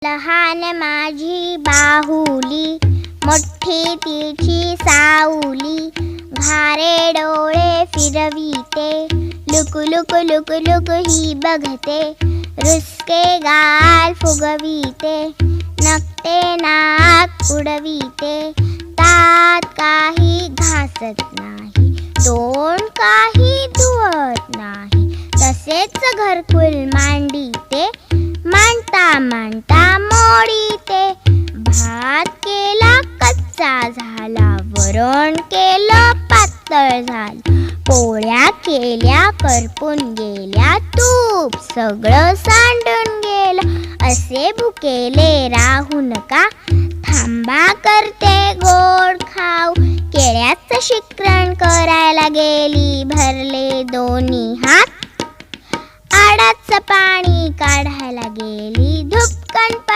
लहान माझी बाहुली, मोठी तिची सावली, घारे डोळे फिरविते, लुक लुक लुक लुक ही बघते, रुसके गाल फुगविते, नकटे नाक उडविते, तात काही घासत नाही, तोंड काही धुवत नाही, तसेच घरकुल मांडिते, मांडता मांडता मोडीते, भात केला कच्चा झाला, वरण केलं पातळ झालं, पोळ्या केल्या करपून गेल्या, तूप सगळं सांडून गेलं, असे भुकेले राहू नका, थांबा करते गोड खाऊ, केळ्याचं शिकरण करायला गेली, भरले दोन्ही हात, आडाचं पाणी काढायला गेली, धुपकन